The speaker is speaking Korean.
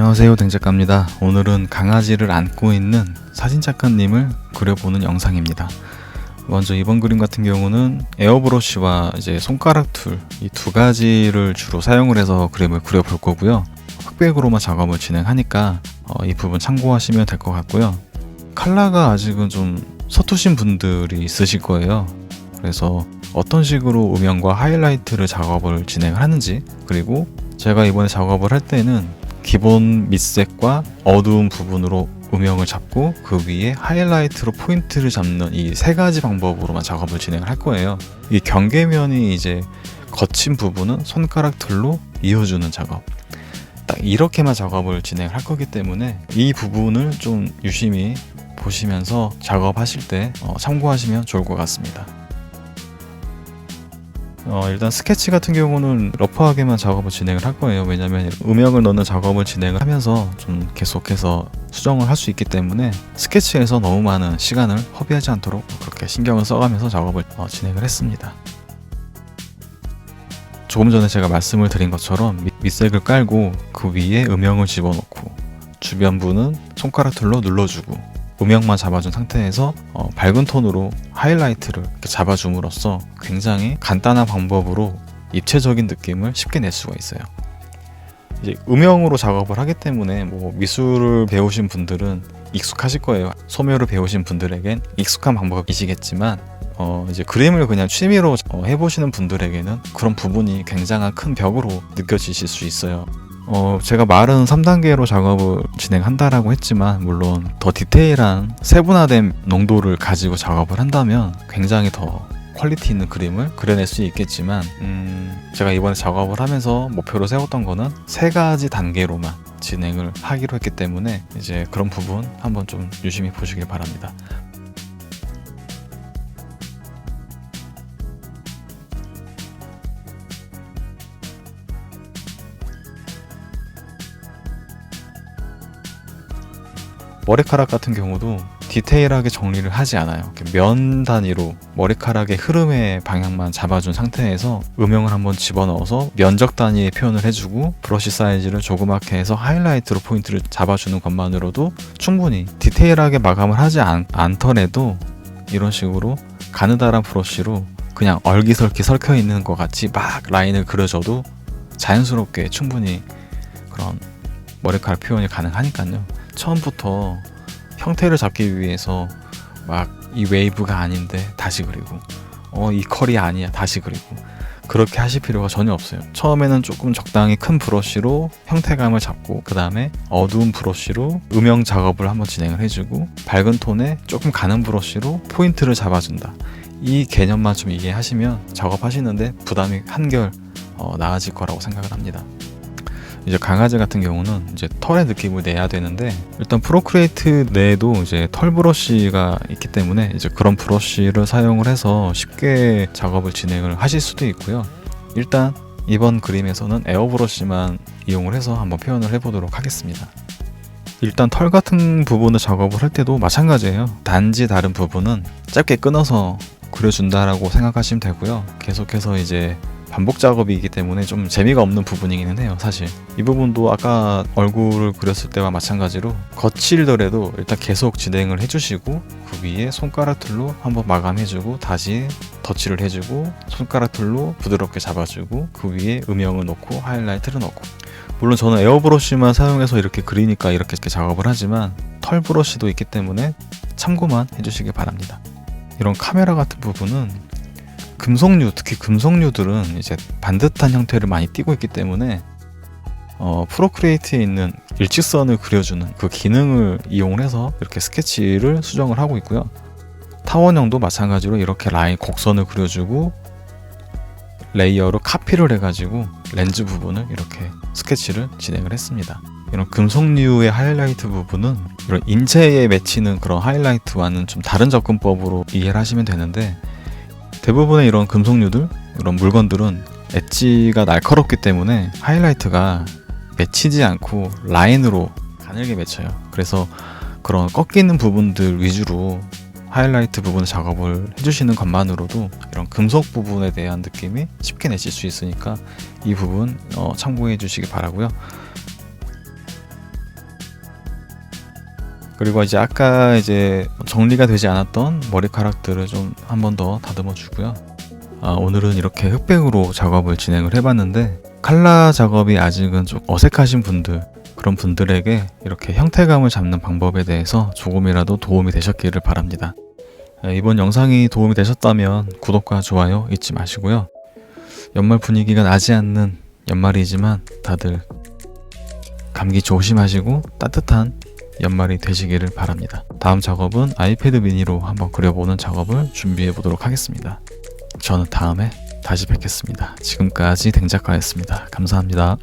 안녕하세요, 댕작가입니다. 오늘은 강아지를 안고 있는 사진작가님을 그려보는 영상입니다. 먼저 이번 그림 같은 경우는 에어브러쉬와 이제 손가락 툴 이 두 가지를 주로 사용을 해서 그림을 그려볼 거고요. 흑백으로만 작업을 진행하니까 이 부분 참고하시면 될 것 같고요. 컬러가 아직은 좀 서투신 분들이 있으실 거예요. 그래서 어떤 식으로 음영과 하이라이트를 작업을 진행을 하는지, 그리고 제가 이번에 작업을 할 때는 기본 밑색과 어두운 부분으로 음영을 잡고 그 위에 하이라이트로 포인트를 잡는 이 세 가지 방법으로만 작업을 진행을 할 거예요. 이 경계면이 이제 거친 부분은 손가락 툴로 이어주는 작업, 딱 이렇게만 작업을 진행을 할 거기 때문에 이 부분을 좀 유심히 보시면서 작업하실 때 참고하시면 좋을 것 같습니다. 일단 스케치 같은 경우는 러프하게만 작업을 진행을 할 거예요. 왜냐면 음영을 넣는 작업을 진행을 하면서 좀 계속해서 수정을 할 수 있기 때문에 스케치에서 너무 많은 시간을 허비하지 않도록 그렇게 신경을 써가면서 작업을 진행을 했습니다. 조금 전에 제가 말씀을 드린 것처럼 밑색을 깔고 그 위에 음영을 집어넣고 주변부는 손가락 툴로 눌러주고 음영만 잡아준 상태에서 밝은 톤으로 하이라이트를 이렇게 잡아줌으로써 굉장히 간단한 방법으로 입체적인 느낌을 쉽게 낼 수가 있어요. 이제 음영으로 작업을 하기 때문에 미술을 배우신 분들은 익숙하실 거예요. 소묘를 배우신 분들에겐 익숙한 방법이시겠지만 이제 그림을 그냥 취미로 해보시는 분들에게는 그런 부분이 굉장한 큰 벽으로 느껴지실 수 있어요. 제가 말은 3단계로 작업을 진행한다라고 했지만 물론 더 디테일한 세분화된 농도를 가지고 작업을 한다면 굉장히 더 퀄리티 있는 그림을 그려낼 수 있겠지만 제가 이번에 작업을 하면서 목표로 세웠던 거는 3가지 단계로만 진행을 하기로 했기 때문에 이제 그런 부분 한번 좀 유심히 보시길 바랍니다. 머리카락 같은 경우도 디테일하게 정리를 하지 않아요. 면 단위로 머리카락의 흐름의 방향만 잡아준 상태에서 음영을 한번 집어넣어서 면적 단위의 표현을 해주고 브러쉬 사이즈를 조그맣게 해서 하이라이트로 포인트를 잡아주는 것만으로도 충분히 디테일하게 마감을 하지 않더라도 이런 식으로 가느다란 브러쉬로 그냥 얼기설기 설켜 있는 것 같이 막 라인을 그려줘도 자연스럽게 충분히 그런 머리카락 표현이 가능하니까요. 처음부터 형태를 잡기 위해서 막 이 웨이브가 아닌데 다시 그리고 이 컬이 아니야 다시 그리고 그렇게 하실 필요가 전혀 없어요. 처음에는 조금 적당히 큰 브러쉬로 형태감을 잡고 그 다음에 어두운 브러쉬로 음영 작업을 한번 진행을 해주고 밝은 톤에 조금 가는 브러쉬로 포인트를 잡아준다. 이 개념만 좀 이해하시면 작업하시는데 부담이 한결 나아질 거라고 생각을 합니다. 이제 강아지 같은 경우는 이제 털의 느낌을 내야 되는데 일단 프로크리에이트 내에도 이제 털 브러쉬가 있기 때문에 이제 그런 브러쉬를 사용을 해서 쉽게 작업을 진행을 하실 수도 있고요. 일단 이번 그림에서는 에어 브러쉬만 이용을 해서 한번 표현을 해보도록 하겠습니다. 일단 털 같은 부분을 작업을 할 때도 마찬가지예요. 단지 다른 부분은 짧게 끊어서 그려준다라고 생각하시면 되고요. 계속해서 이제 반복 작업이기 때문에 좀 재미가 없는 부분이기는 해요. 사실 이 부분도 아까 얼굴을 그렸을 때와 마찬가지로 거칠더라도 일단 계속 진행을 해주시고 그 위에 손가락 툴로 한번 마감해주고 다시 덧칠을 해주고 손가락 툴로 부드럽게 잡아주고 그 위에 음영을 넣고 하이라이트를 넣고, 물론 저는 에어브러쉬만 사용해서 이렇게 그리니까 이렇게 작업을 하지만 털 브러쉬도 있기 때문에 참고만 해주시길 바랍니다. 이런 카메라 같은 부분은 금속류, 특히 금속류들은 이제 반듯한 형태를 많이 띠고 있기 때문에 프로크리에이트에 있는 일직선을 그려주는 그 기능을 이용해서 이렇게 스케치를 수정을 하고 있고요. 타원형도 마찬가지로 이렇게 라인 곡선을 그려주고 레이어로 카피를 해가지고 렌즈 부분을 이렇게 스케치를 진행을 했습니다. 이런 금속류의 하이라이트 부분은 이런 인체에 맺히는 그런 하이라이트와는 좀 다른 접근법으로 이해를 하시면 되는데, 대부분의 이런 금속류들, 이런 물건들은 엣지가 날카롭기 때문에 하이라이트가 맺히지 않고 라인으로 가늘게 맺혀요. 그래서 그런 꺾이는 부분들 위주로 하이라이트 부분 작업을 해주시는 것만으로도 이런 금속 부분에 대한 느낌이 쉽게 내실 수 있으니까 이 부분 참고해 주시기 바라고요. 그리고 이제 아까 이제 정리가 되지 않았던 머리카락들을 좀 한 번 더 다듬어 주고요. 오늘은 이렇게 흑백으로 작업을 진행을 해봤는데 칼라 작업이 아직은 좀 어색하신 분들, 그런 분들에게 이렇게 형태감을 잡는 방법에 대해서 조금이라도 도움이 되셨기를 바랍니다. 이번 영상이 도움이 되셨다면 구독과 좋아요 잊지 마시고요. 연말 분위기가 나지 않는 연말이지만 다들 감기 조심하시고 따뜻한 연말이 되시기를 바랍니다. 다음 작업은 아이패드 미니로 한번 그려보는 작업을 준비해 보도록 하겠습니다. 저는 다음에 다시 뵙겠습니다. 지금까지 댕작가였습니다. 감사합니다.